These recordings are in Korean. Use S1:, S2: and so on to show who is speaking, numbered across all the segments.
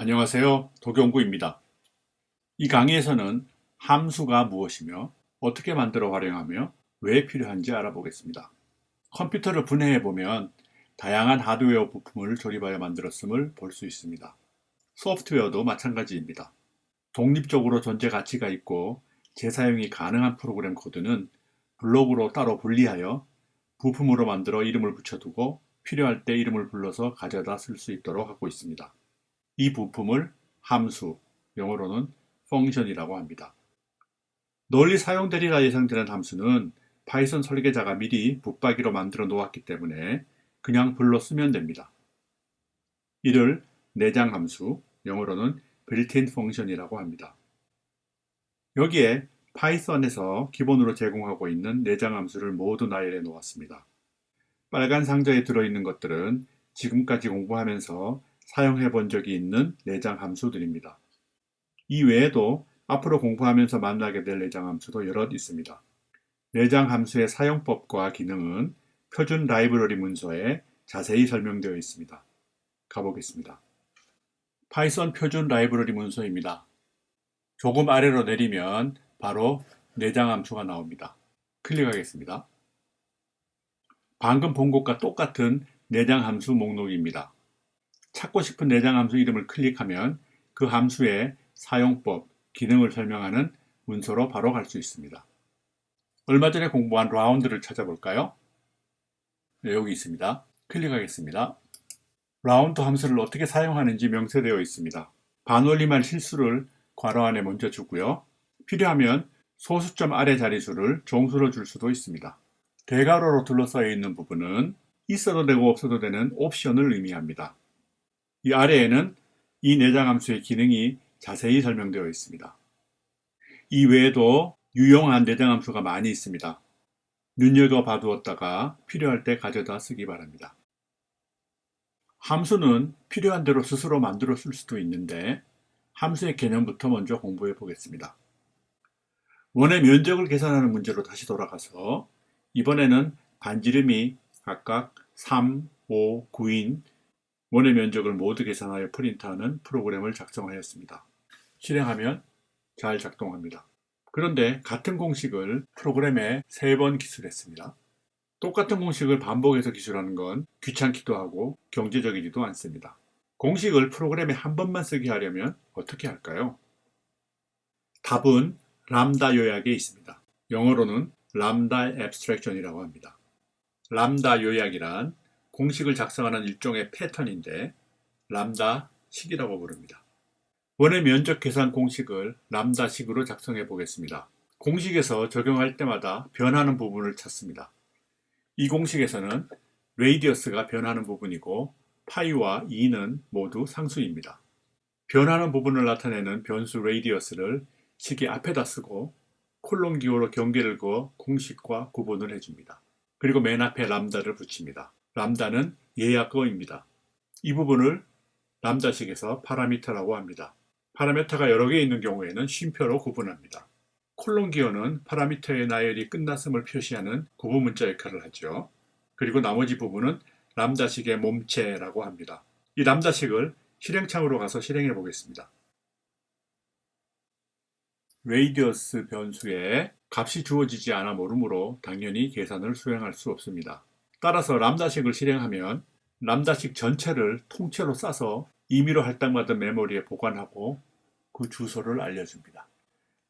S1: 안녕하세요. 도경구입니다. 이 강의에서는 함수가 무엇이며 어떻게 만들어 활용하며 왜 필요한지 알아보겠습니다. 컴퓨터를 분해해 보면 다양한 하드웨어 부품을 조립하여 만들었음을 볼 수 있습니다. 소프트웨어도 마찬가지입니다. 독립적으로 존재 가치가 있고 재사용이 가능한 프로그램 코드는 블록으로 따로 분리하여 부품으로 만들어 이름을 붙여두고 필요할 때 이름을 불러서 가져다 쓸 수 있도록 하고 있습니다. 이 부품을 함수, 영어로는 펑션이라고 합니다. 널리 사용되리라 예상되는 함수는 파이썬 설계자가 미리 붙박이로 만들어 놓았기 때문에 그냥 불러 쓰면 됩니다. 이를 내장 함수, 영어로는 built-in function이라고 합니다. 여기에 파이썬에서 기본으로 제공하고 있는 내장 함수를 모두 나열해 놓았습니다. 빨간 상자에 들어있는 것들은 지금까지 공부하면서 사용해 본 적이 있는 내장 함수들입니다. 이 외에도 앞으로 공부하면서 만나게 될 내장 함수도 여럿 있습니다. 내장 함수의 사용법과 기능은 표준 라이브러리 문서에 자세히 설명되어 있습니다. 가보겠습니다. 파이썬 표준 라이브러리 문서입니다. 조금 아래로 내리면 바로 내장 함수가 나옵니다. 클릭하겠습니다. 방금 본 것과 똑같은 내장 함수 목록입니다. 찾고 싶은 내장 함수 이름을 클릭하면 그 함수의 사용법, 기능을 설명하는 문서로 바로 갈 수 있습니다. 얼마 전에 공부한 라운드를 찾아볼까요? 네, 여기 있습니다. 클릭하겠습니다. 라운드 함수를 어떻게 사용하는지 명세되어 있습니다. 반올림할 실수를 괄호 안에 먼저 주고요. 필요하면 소수점 아래 자리수를 종수로 줄 수도 있습니다. 대괄호로 둘러싸여 있는 부분은 있어도 되고 없어도 되는 옵션을 의미합니다. 이 아래에는 이 내장 함수의 기능이 자세히 설명되어 있습니다. 이 외에도 유용한 내장 함수가 많이 있습니다. 눈여겨봐 두었다가 필요할 때 가져다 쓰기 바랍니다. 함수는 필요한 대로 스스로 만들어 쓸 수도 있는데 함수의 개념부터 먼저 공부해 보겠습니다. 원의 면적을 계산하는 문제로 다시 돌아가서 이번에는 반지름이 각각 3, 5, 9인 원의 면적을 모두 계산하여 프린트하는 프로그램을 작성하였습니다. 실행하면 잘 작동합니다. 그런데 같은 공식을 프로그램에 3번 기술했습니다. 똑같은 공식을 반복해서 기술하는 건 귀찮기도 하고 경제적이지도 않습니다. 공식을 프로그램에 한 번만 쓰게 하려면 어떻게 할까요? 답은 람다 요약에 있습니다. 영어로는 람다 앱스트랙션이라고 합니다. 람다 요약이란 공식을 작성하는 일종의 패턴인데 람다식이라고 부릅니다. 원의 면적 계산 공식을 람다식으로 작성해 보겠습니다. 공식에서 적용할 때마다 변하는 부분을 찾습니다. 이 공식에서는 레이디어스가 변하는 부분이고 파이와 2는 모두 상수입니다. 변하는 부분을 나타내는 변수 레이디어스를 식의 앞에다 쓰고 콜론 기호로 경계를 그어 공식과 구분을 해줍니다. 그리고 맨 앞에 람다를 붙입니다. 람다는 예약어입니다. 이 부분을 람다식에서 파라미터라고 합니다. 파라미터가 여러 개 있는 경우에는 쉼표로 구분합니다. 콜론 기호는 파라미터의 나열이 끝났음을 표시하는 구분 문자 역할을 하죠. 그리고 나머지 부분은 람다식의 몸체라고 합니다. 이 람다식을 실행창으로 가서 실행해 보겠습니다. 레이디어스 변수에 값이 주어지지 않아 모르므로 당연히 계산을 수행할 수 없습니다. 따라서 람다식을 실행하면 람다식 전체를 통째로 싸서 임의로 할당받은 메모리에 보관하고 그 주소를 알려줍니다.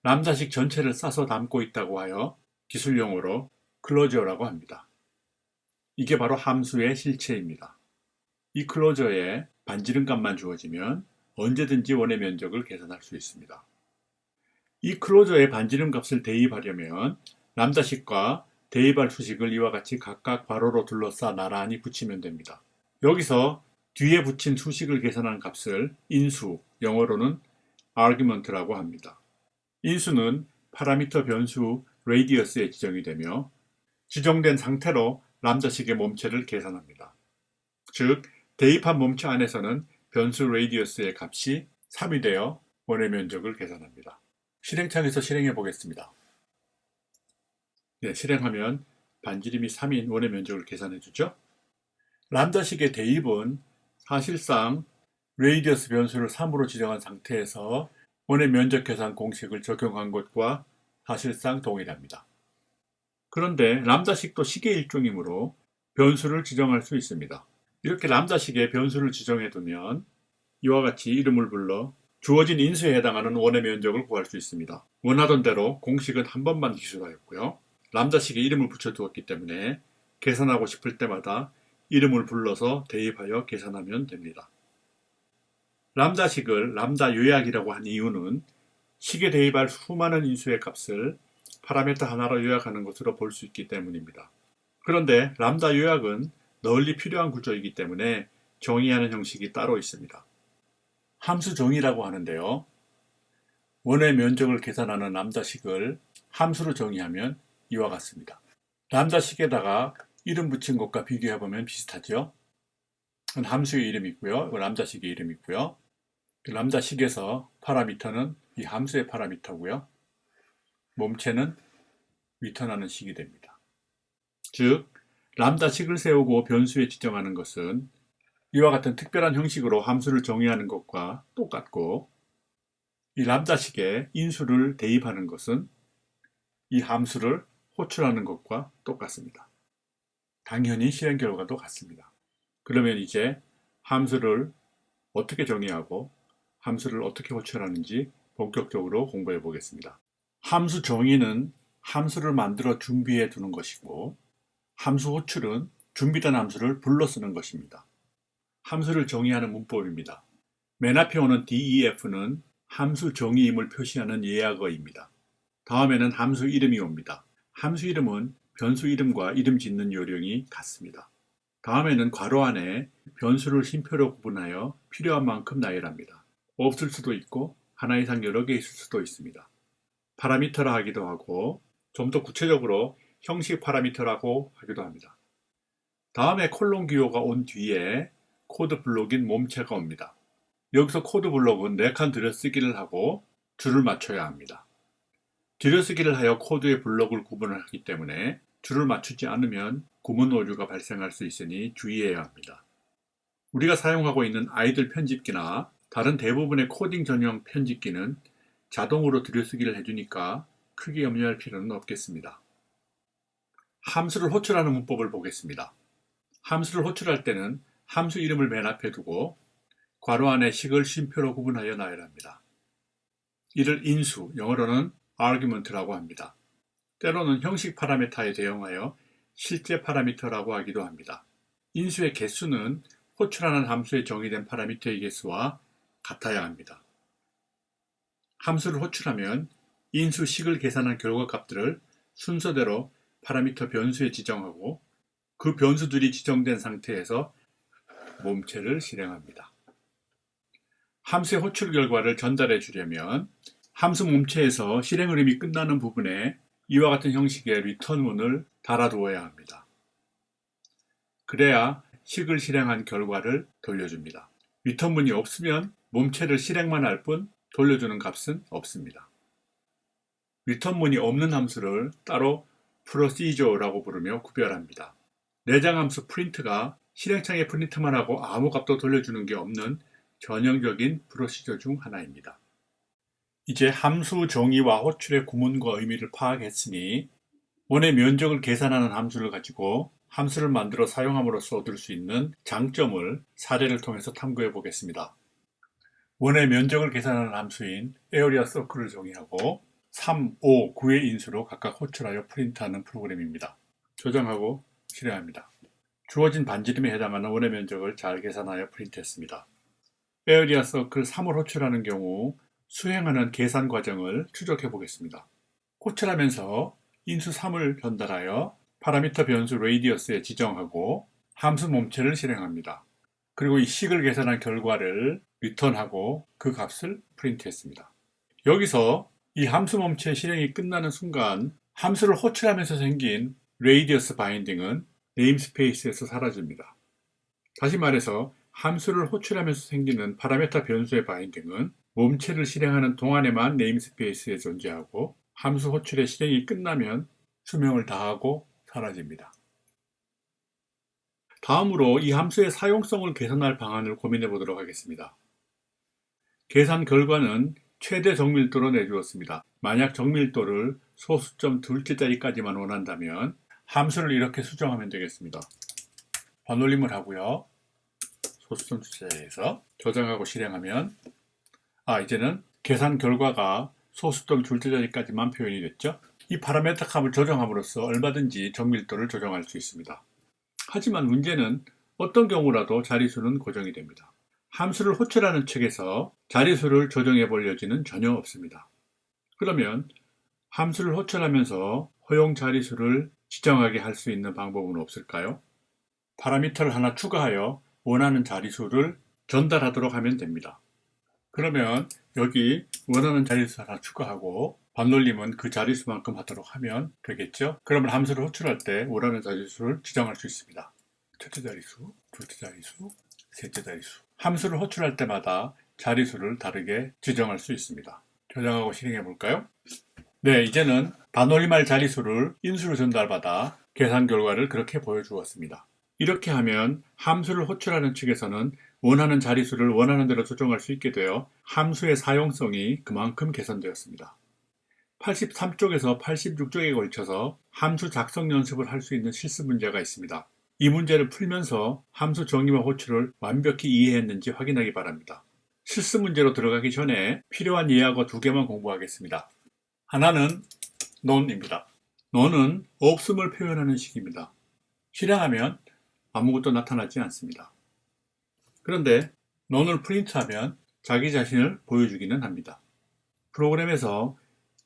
S1: 람다식 전체를 싸서 담고 있다고 하여 기술 용어로 클로저라고 합니다. 이게 바로 함수의 실체입니다. 이 클로저에 반지름 값만 주어지면 언제든지 원의 면적을 계산할 수 있습니다. 이 클로저에 반지름 값을 대입하려면 람다식과 대입할 수식을 이와 같이 각각 괄호로 둘러싸 나란히 붙이면 됩니다. 여기서 뒤에 붙인 수식을 계산한 값을 인수, 영어로는 argument라고 합니다. 인수는 파라미터 변수 radius에 지정이 되며 지정된 상태로 람다식의 몸체를 계산합니다. 즉, 대입한 몸체 안에서는 변수 radius의 값이 3이 되어 원의 면적을 계산합니다. 실행창에서 실행해 보겠습니다. 네, 실행하면 반지름이 3인 원의 면적을 계산해 주죠. 람다식의 대입은 사실상 레이디어스 변수를 3으로 지정한 상태에서 원의 면적 계산 공식을 적용한 것과 사실상 동일합니다. 그런데 람다식도 식의 일종이므로 변수를 지정할 수 있습니다. 이렇게 람다식에 변수를 지정해 두면 이와 같이 이름을 불러 주어진 인수에 해당하는 원의 면적을 구할 수 있습니다. 원하던 대로 공식은 한 번만 기술하였고요. 람다식에 이름을 붙여두었기 때문에 계산하고 싶을 때마다 이름을 불러서 대입하여 계산하면 됩니다. 람다식을 람다 요약이라고 한 이유는 식에 대입할 수많은 인수의 값을 파라미터 하나로 요약하는 것으로 볼 수 있기 때문입니다. 그런데 람다 요약은 널리 필요한 구조이기 때문에 정의하는 형식이 따로 있습니다. 함수 정의라고 하는데요. 원의 면적을 계산하는 람다식을 함수로 정의하면 이와 같습니다. 람다식에다가 이름 붙인 것과 비교해보면 비슷하죠? 함수의 이름이 있고요. 람다식의 이름이 있고요. 람다식에서 파라미터는 이 함수의 파라미터고요. 몸체는 리턴하는 식이 됩니다. 즉, 람다식을 세우고 변수에 지정하는 것은 이와 같은 특별한 형식으로 함수를 정의하는 것과 똑같고, 이 람다식에 인수를 대입하는 것은 이 함수를 호출하는 것과 똑같습니다. 당연히 실행 결과도 같습니다. 그러면 이제 함수를 어떻게 정의하고 함수를 어떻게 호출하는지 본격적으로 공부해 보겠습니다. 함수 정의는 함수를 만들어 준비해 두는 것이고, 함수 호출은 준비된 함수를 불러 쓰는 것입니다. 함수를 정의하는 문법입니다. 맨 앞에 오는 DEF는 함수 정의임을 표시하는 예약어입니다. 다음에는 함수 이름이 옵니다. 함수 이름은 변수 이름과 이름 짓는 요령이 같습니다. 다음에는 괄호 안에 변수를 쉼표로 구분하여 필요한 만큼 나열합니다. 없을 수도 있고 하나 이상 여러 개 있을 수도 있습니다. 파라미터라 하기도 하고 좀 더 구체적으로 형식 파라미터라고 하기도 합니다. 다음에 콜론 기호가 온 뒤에 코드 블록인 몸체가 옵니다. 여기서 코드 블록은 4칸 들여쓰기를 하고 줄을 맞춰야 합니다. 들여쓰기를 하여 코드의 블록을 구분을 하기 때문에 줄을 맞추지 않으면 구문 오류가 발생할 수 있으니 주의해야 합니다. 우리가 사용하고 있는 아이들 편집기나 다른 대부분의 코딩 전용 편집기는 자동으로 들여쓰기를 해주니까 크게 염려할 필요는 없겠습니다. 함수를 호출하는 문법을 보겠습니다. 함수를 호출할 때는 함수 이름을 맨 앞에 두고 괄호 안에 식을 쉼표로 구분하여 나열합니다. 이를 인수, 영어로는 argument라고 합니다. 때로는 형식 파라미터에 대응하여 실제 파라미터라고 하기도 합니다. 인수의 개수는 호출하는 함수에 정의된 파라미터의 개수와 같아야 합니다. 함수를 호출하면 인수식을 계산한 결과값들을 순서대로 파라미터 변수에 지정하고 그 변수들이 지정된 상태에서 몸체를 실행합니다. 함수의 호출 결과를 전달해 주려면 함수 몸체에서 실행 흐름이 끝나는 부분에 이와 같은 형식의 리턴문을 달아두어야 합니다. 그래야 식을 실행한 결과를 돌려줍니다. 리턴문이 없으면 몸체를 실행만 할 뿐 돌려주는 값은 없습니다. 리턴문이 없는 함수를 따로 procedure라고 부르며 구별합니다. 내장 함수 print가 실행창에 프린트만 하고 아무 값도 돌려주는 게 없는 전형적인 프로시저 중 하나입니다. 이제 함수 정의와 호출의 구문과 의미를 파악했으니 원의 면적을 계산하는 함수를 가지고 함수를 만들어 사용함으로써 얻을 수 있는 장점을 사례를 통해서 탐구해 보겠습니다. 원의 면적을 계산하는 함수인 area circle을 정의하고 3, 5, 9의 인수로 각각 호출하여 프린트하는 프로그램입니다. 저장하고 실행합니다. 주어진 반지름에 해당하는 원의 면적을 잘 계산하여 프린트했습니다. area circle 3을 호출하는 경우 수행하는 계산 과정을 추적해 보겠습니다. 호출하면서 인수 3을 전달하여 파라미터 변수 radius에 지정하고 함수 몸체를 실행합니다. 그리고 이 식을 계산한 결과를 리턴하고 그 값을 프린트했습니다. 여기서 이 함수 몸체 실행이 끝나는 순간 함수를 호출하면서 생긴 radius 바인딩은 네임스페이스에서 사라집니다. 다시 말해서 함수를 호출하면서 생기는 파라미터 변수의 바인딩은 몸체를 실행하는 동안에만 네임스페이스에 존재하고 함수 호출의 실행이 끝나면 수명을 다하고 사라집니다. 다음으로 이 함수의 사용성을 개선할 방안을 고민해 보도록 하겠습니다. 계산 결과는 최대 정밀도로 내주었습니다. 만약 정밀도를 소수점 둘째 자리까지만 원한다면 함수를 이렇게 수정하면 되겠습니다. 반올림을 하고요. 소수점 둘째 자리에서 저장하고 실행하면 이제는 계산 결과가 소수점 둘째 자리까지만 표현이 됐죠. 이 파라메터 값을 조정함으로써 얼마든지 정밀도를 조정할 수 있습니다. 하지만 문제는 어떤 경우라도 자리수는 고정이 됩니다. 함수를 호출하는 측에서 자리수를 조정해 볼 여지는 전혀 없습니다. 그러면 함수를 호출하면서 허용 자리수를 지정하게 할 수 있는 방법은 없을까요? 파라미터를 하나 추가하여 원하는 자리수를 전달하도록 하면 됩니다. 그러면 여기 원하는 자리수 하나 추가하고 반올림은 그 자리수만큼 하도록 하면 되겠죠? 그러면 함수를 호출할 때 원하는 자리수를 지정할 수 있습니다. 첫째 자리수, 둘째 자리수, 셋째 자리수. 함수를 호출할 때마다 자리수를 다르게 지정할 수 있습니다. 저장하고 실행해 볼까요? 네, 이제는 반올림할 자리수를 인수로 전달받아 계산 결과를 그렇게 보여주었습니다. 이렇게 하면 함수를 호출하는 측에서는 원하는 자리수를 원하는 대로 조정할 수 있게 되어 함수의 사용성이 그만큼 개선되었습니다. 83쪽에서 86쪽에 걸쳐서 함수 작성 연습을 할 수 있는 실습 문제가 있습니다. 이 문제를 풀면서 함수 정의와 호출을 완벽히 이해했는지 확인하기 바랍니다. 실습 문제로 들어가기 전에 필요한 예하고 두 개만 공부하겠습니다. 하나는 none입니다. none은 없음을 표현하는 식입니다. 실행하면 아무것도 나타나지 않습니다. 그런데 none을 프린트하면 자기 자신을 보여주기는 합니다. 프로그램에서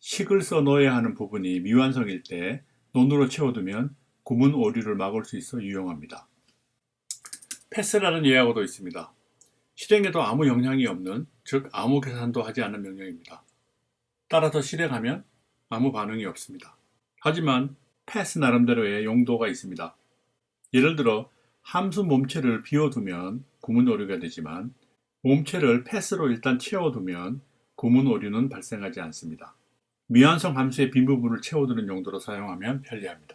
S1: 식을 써 넣어야 하는 부분이 미완성일 때 none으로 채워두면 구문 오류를 막을 수 있어 유용합니다. 패스라는 예하고도 있습니다. 실행에도 아무 영향이 없는, 즉 아무 계산도 하지 않는 명령입니다. 따라서 실행하면 아무 반응이 없습니다. 하지만 패스 나름대로의 용도가 있습니다. 예를 들어 함수 몸체를 비워두면 구문 오류가 되지만 몸체를 패스로 일단 채워두면 구문 오류는 발생하지 않습니다. 미완성 함수의 빈 부분을 채워두는 용도로 사용하면 편리합니다.